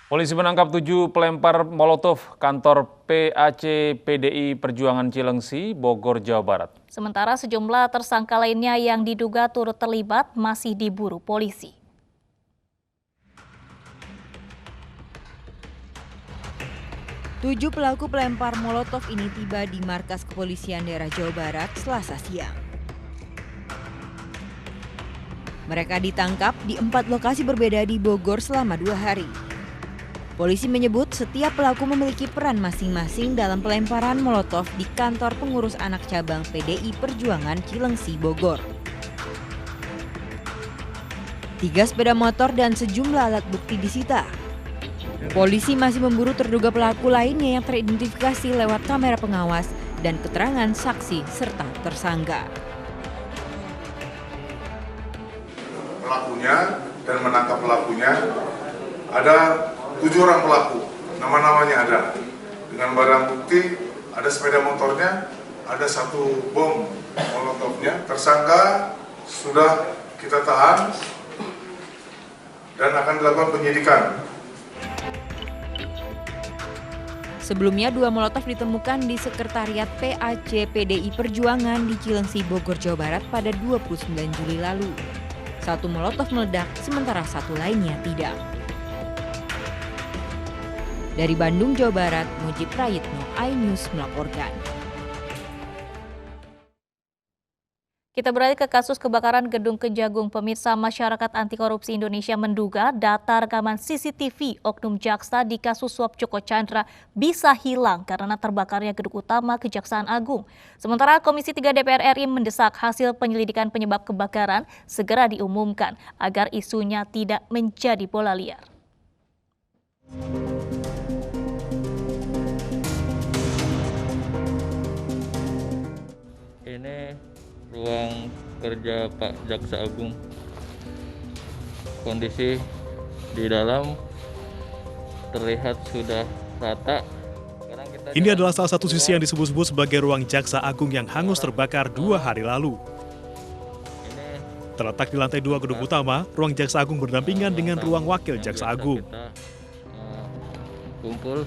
Polisi menangkap 7 pelempar molotov kantor PAC PDI Perjuangan Cilengsi, Bogor, Jawa Barat. Sementara sejumlah tersangka lainnya yang diduga turut terlibat masih diburu polisi. Tujuh pelaku pelempar molotov ini tiba di markas kepolisian daerah Jawa Barat Selasa siang. Mereka ditangkap di 4 lokasi berbeda di Bogor selama 2 hari. Polisi menyebut setiap pelaku memiliki peran masing-masing dalam pelemparan molotov di kantor pengurus anak cabang PDI Perjuangan Cilengsi, Bogor. 3 sepeda motor dan sejumlah alat bukti disita. Polisi masih memburu terduga pelaku lainnya yang teridentifikasi lewat kamera pengawas dan keterangan saksi serta tersangka. Pelakunya dan menangkap pelakunya ada 7 orang pelaku, nama-namanya ada. Dengan barang bukti ada sepeda motornya, ada 1 bom molotovnya. Tersangka sudah kita tahan dan akan dilakukan penyidikan. Sebelumnya 2 molotov ditemukan di sekretariat PAC PDI Perjuangan di Cilengsi, Bogor, Jawa Barat pada 29 Juli lalu. 1 molotov meledak, sementara 1 lainnya tidak. Dari Bandung, Jawa Barat, Mujib Prayitno, iNews melaporkan. Kita beralih ke kasus kebakaran Gedung Kejagung. Pemirsa, Masyarakat Anti Korupsi Indonesia menduga data rekaman CCTV oknum jaksa di kasus suap Joko Chandra bisa hilang karena terbakarnya gedung utama Kejaksaan Agung. Sementara Komisi 3 DPR RI mendesak hasil penyelidikan penyebab kebakaran segera diumumkan agar isunya tidak menjadi bola liar. Ini ruang kerja Pak Jaksa Agung. Kondisi di dalam terlihat sudah rata. Ini adalah salah satu sisi yang disebut-sebut sebagai ruang Jaksa Agung yang hangus terbakar 2 hari lalu. Terletak di lantai 2 gedung utama, ruang Jaksa Agung berdampingan dengan ruang Wakil Jaksa Agung. Kita kumpul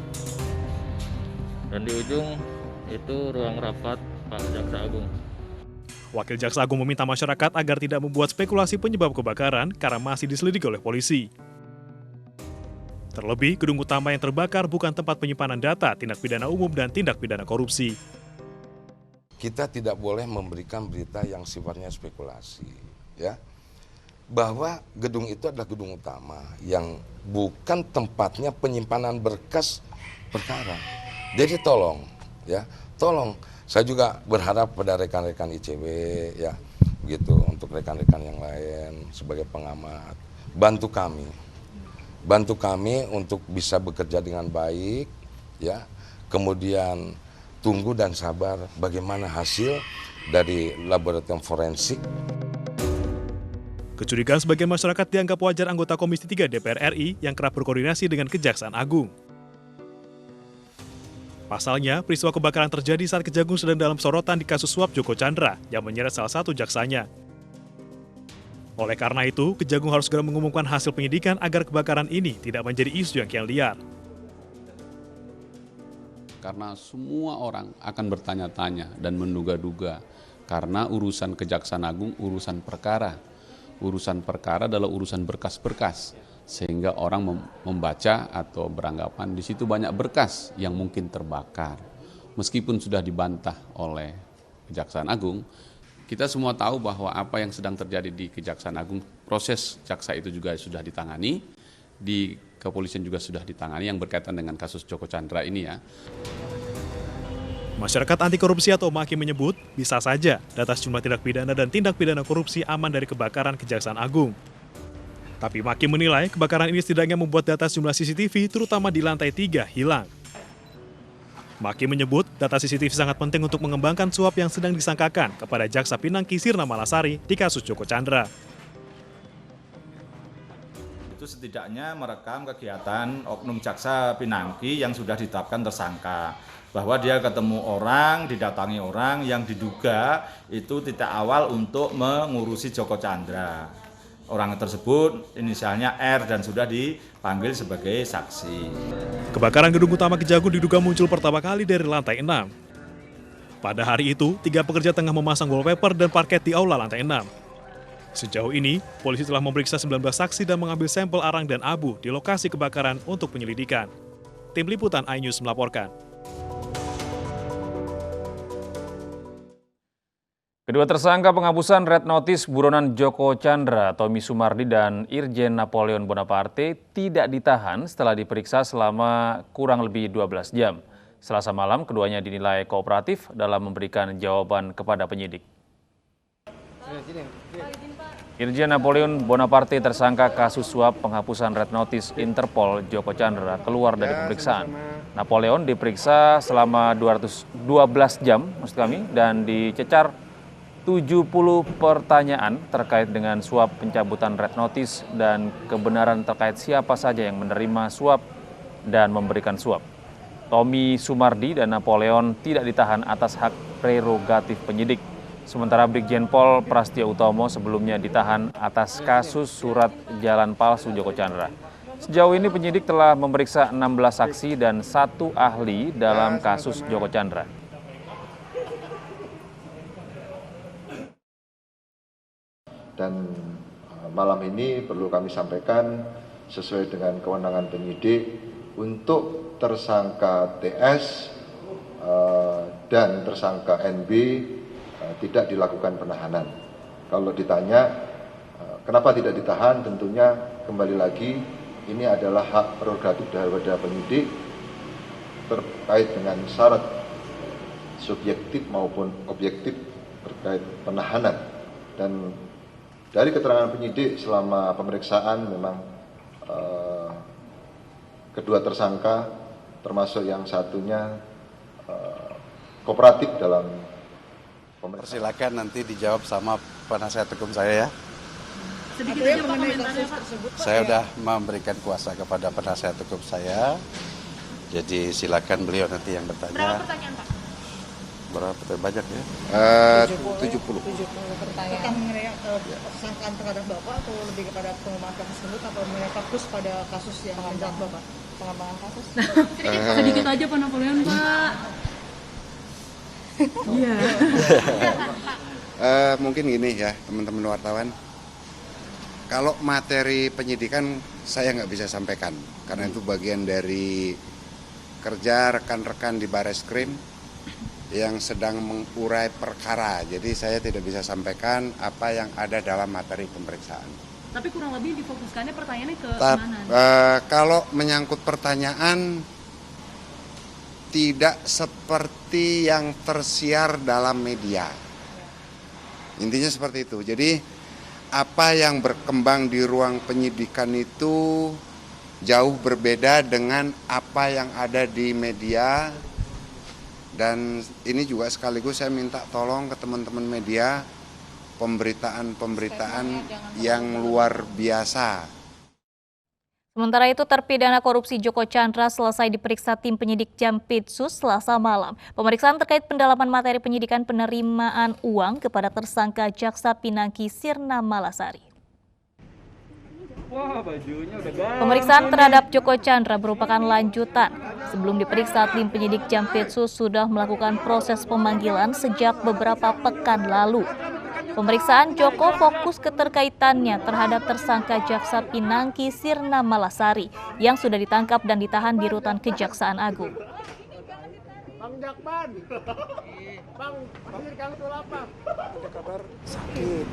dan di ujung itu ruang rapat Pak Jaksa Agung. Wakil Jaksa Agung meminta masyarakat agar tidak membuat spekulasi penyebab kebakaran karena masih diselidiki oleh polisi. Terlebih, gedung utama yang terbakar bukan tempat penyimpanan data tindak pidana umum dan tindak pidana korupsi. Kita tidak boleh memberikan berita yang sifatnya spekulasi, ya. Bahwa gedung itu adalah gedung utama yang bukan tempatnya penyimpanan berkas perkara. Jadi tolong, ya, tolong. Saya juga berharap pada rekan-rekan ICW, ya, gitu, untuk rekan-rekan yang lain sebagai pengamat, bantu kami untuk bisa bekerja dengan baik, ya. Kemudian tunggu dan sabar bagaimana hasil dari laboratorium forensik. Kecurigaan sebagian masyarakat dianggap wajar anggota Komisi 3 DPR RI yang kerap berkoordinasi dengan Kejaksaan Agung. Pasalnya, peristiwa kebakaran terjadi saat Kejagung sedang dalam sorotan di kasus suap Joko Chandra yang menyeret salah satu jaksanya. Oleh karena itu, Kejagung harus segera mengumumkan hasil penyidikan agar kebakaran ini tidak menjadi isu yang kian liar. Karena semua orang akan bertanya-tanya dan menduga-duga karena urusan Kejaksaan Agung urusan perkara. Urusan perkara adalah urusan berkas-berkas. Sehingga orang membaca atau beranggapan di situ banyak berkas yang mungkin terbakar. Meskipun sudah dibantah oleh Kejaksaan Agung, kita semua tahu bahwa apa yang sedang terjadi di Kejaksaan Agung, proses jaksa itu juga sudah ditangani, di kepolisian juga sudah ditangani yang berkaitan dengan kasus Joko Chandra ini, ya. Masyarakat anti korupsi atau MAKI menyebut bisa saja data sejumlah tindak pidana dan tindak pidana korupsi aman dari kebakaran Kejaksaan Agung. Tapi MAKI menilai kebakaran ini setidaknya membuat data sejumlah CCTV terutama di lantai 3 hilang. MAKI menyebut data CCTV sangat penting untuk mengembangkan suap yang sedang disangkakan kepada Jaksa Pinangki Sirna Malasari di kasus Joko Chandra. Itu setidaknya merekam kegiatan oknum Jaksa Pinangki yang sudah ditetapkan tersangka. Bahwa dia ketemu orang, didatangi orang yang diduga itu titik awal untuk mengurusi Joko Chandra. orang tersebut inisialnya R dan sudah dipanggil sebagai saksi. Kebakaran gedung utama Kejagung diduga muncul pertama kali dari lantai 6. Pada hari itu, 3 pekerja tengah memasang wallpaper dan parket di aula lantai 6. Sejauh ini, polisi telah memeriksa 19 saksi dan mengambil sampel arang dan abu di lokasi kebakaran untuk penyelidikan. Tim Liputan iNews melaporkan. Kedua tersangka penghapusan red notice buronan Joko Chandra, Tommy Sumardi, dan Irjen Napoleon Bonaparte tidak ditahan setelah diperiksa selama kurang lebih 12 jam. Selasa malam, keduanya dinilai kooperatif dalam memberikan jawaban kepada penyidik. Irjen Napoleon Bonaparte tersangka kasus suap penghapusan red notice Interpol Joko Chandra keluar dari pemeriksaan. Napoleon diperiksa selama 12 jam dan dicecar 70 pertanyaan terkait dengan suap pencabutan red notice dan kebenaran terkait siapa saja yang menerima suap dan memberikan suap. Tommy Sumardi dan Napoleon tidak ditahan atas hak prerogatif penyidik. Sementara Brigjen Pol Prastio Utomo sebelumnya ditahan atas kasus surat jalan palsu Joko Chandra. Sejauh ini penyidik telah memeriksa 16 saksi dan 1 ahli dalam kasus Joko Chandra. Dan malam ini perlu kami sampaikan sesuai dengan kewenangan penyidik untuk tersangka TS dan tersangka NB tidak dilakukan penahanan. Kalau ditanya kenapa tidak ditahan, tentunya kembali lagi ini adalah hak prerogatif daripada penyidik terkait dengan syarat subjektif maupun objektif terkait penahanan. Dan dari keterangan penyidik selama pemeriksaan memang kedua tersangka termasuk yang satunya kooperatif dalam pemeriksaan. Persilakan nanti dijawab sama penasihat hukum saya ya. Sedikit aja Pak komentarnya Pak. Saya sudah memberikan kuasa kepada penasihat hukum saya. Jadi silakan beliau nanti yang bertanya. Berapa pertanyaan Pak? Berapa banyak ya? 70. Apakah mengenai persangkaan terhadap Bapak atau lebih kepada pengembangan kasus tersebut atau mengenai fokus pada kasus yang menjerat Bapak? Pengembangan kasus? Sedikit aja Pak Napoleon Pak. Iya. Mungkin gini ya teman-teman wartawan. Kalau materi penyidikan saya nggak bisa sampaikan. Karena itu bagian dari kerja rekan-rekan di Bareskrim yang sedang mengurai perkara. Jadi saya tidak bisa sampaikan apa yang ada dalam materi pemeriksaan. Tapi kurang lebih difokuskannya pertanyaannya ke mana? Kalau menyangkut pertanyaan tidak seperti yang tersiar dalam media. Intinya seperti itu. Jadi apa yang berkembang di ruang penyidikan itu jauh berbeda dengan apa yang ada di media. Dan ini juga sekaligus saya minta tolong ke teman-teman media, pemberitaan-pemberitaan yang luar biasa. Sementara itu, terpidana korupsi Joko Chandra selesai diperiksa tim penyidik Jampitsus Selasa malam. Pemeriksaan terkait pendalaman materi penyidikan penerimaan uang kepada tersangka Jaksa Pinangki Sirna Malasari. Pemeriksaan terhadap Joko Chandra merupakan lanjutan. Sebelum diperiksa, tim penyidik Jampitsus sudah melakukan proses pemanggilan sejak beberapa pekan lalu. Pemeriksaan Joko fokus keterkaitannya terhadap tersangka Jaksa Pinangki Sirna Malasari yang sudah ditangkap dan ditahan di rutan Kejaksaan Agung. Bang Jakban, Bang, kamu tuh apa? Ada kabar sakit.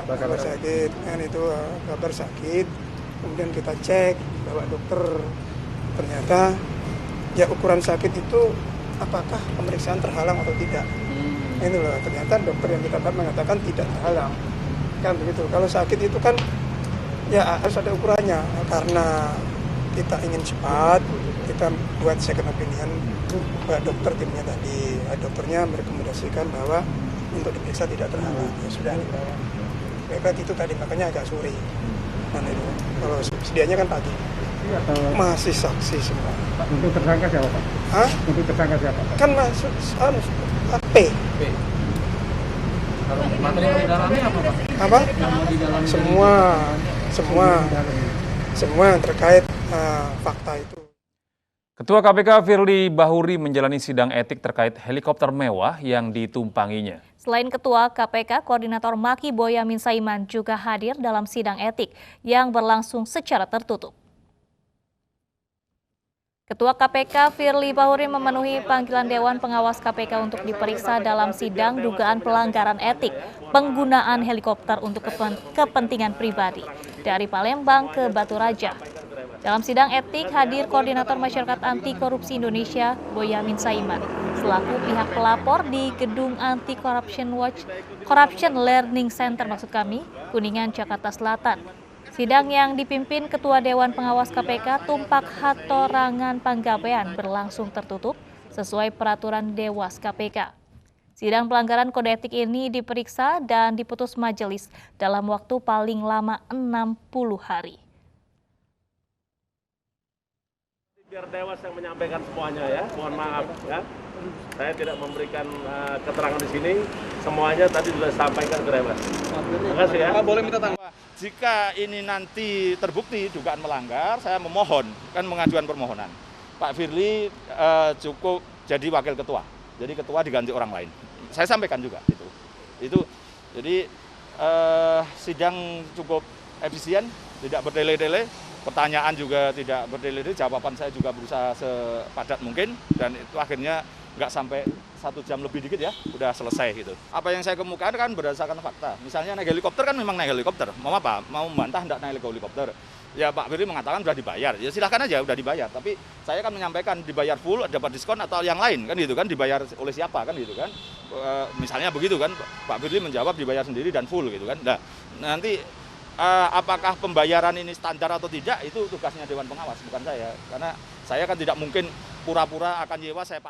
Kabar sakit, kan itu kabar sakit. Kemudian kita cek, bawa dokter. Ternyata ya ukuran sakit itu apakah pemeriksaan terhalang atau tidak. Itu loh, ternyata dokter yang kita dapat mengatakan tidak terhalang. Kan begitu. Kalau sakit itu kan ya harus ada ukurannya. Karena kita ingin cepat, kita buat second opinion buat dokter timnya tadi. Dokternya merekomendasikan bahwa untuk diperiksa tidak terhalang. Ya sudah dibawa. Mereka itu tadi makanya agak sore. Nah, itu. Kalau sedianya kan pagi. Masih saksi semua. Untuk tersangka siapa Pak? Hah? Untuk tersangka siapa Pak? Kan masuk P. Materi yang didalami apa Pak? Apa? Semua yang terkait fakta itu. Ketua KPK Firly Bahuri menjalani sidang etik terkait helikopter mewah yang ditumpanginya. Selain Ketua KPK, Koordinator Maki Boyamin Saiman juga hadir dalam sidang etik yang berlangsung secara tertutup. Ketua KPK Firly Bahuri memenuhi panggilan Dewan Pengawas KPK untuk diperiksa dalam sidang dugaan pelanggaran etik penggunaan helikopter untuk kepentingan pribadi dari Palembang ke Batu Raja. Dalam sidang etik hadir Koordinator Masyarakat Anti Korupsi Indonesia Boyamin Saiman selaku pihak pelapor di Gedung Anti Corruption Watch Corruption Learning Center Kuningan, Jakarta Selatan. Sidang yang dipimpin Ketua Dewan Pengawas KPK Tumpak Hatorangan Panggabean berlangsung tertutup sesuai peraturan Dewas KPK. Sidang pelanggaran kode etik ini diperiksa dan diputus majelis dalam waktu paling lama 60 hari. Biar Dewas yang menyampaikan semuanya ya, mohon maaf ya. Saya tidak memberikan keterangan di sini, semuanya tadi sudah disampaikan ke Dewas. Terima kasih ya. Pak, boleh minta tanggapan? Jika ini nanti terbukti dugaan melanggar, saya memohon, kan mengajukan permohonan. Pak Firly cukup jadi wakil ketua, jadi ketua diganti orang lain. Saya sampaikan juga itu. Jadi sidang cukup efisien, tidak berdele-dele. Pertanyaan juga tidak berdele-dele, jawaban saya juga berusaha sepadat mungkin, dan itu akhirnya nggak sampai 1 jam lebih dikit ya, udah selesai gitu. Apa yang saya kemukakan kan berdasarkan fakta. Misalnya naik helikopter kan memang naik helikopter. Mau apa? Mau membantah nggak naik helikopter? Ya Pak Firly mengatakan sudah dibayar. Ya silahkan aja, udah dibayar. Tapi saya kan menyampaikan dibayar full, dapat diskon atau yang lain kan gitu kan, dibayar oleh siapa kan gitu kan. Misalnya begitu kan, Pak Firly menjawab dibayar sendiri dan full gitu kan. Nah nanti apakah pembayaran ini standar atau tidak, itu tugasnya Dewan Pengawas, bukan saya. Karena saya kan tidak mungkin pura-pura akan nyewa, saya pakai.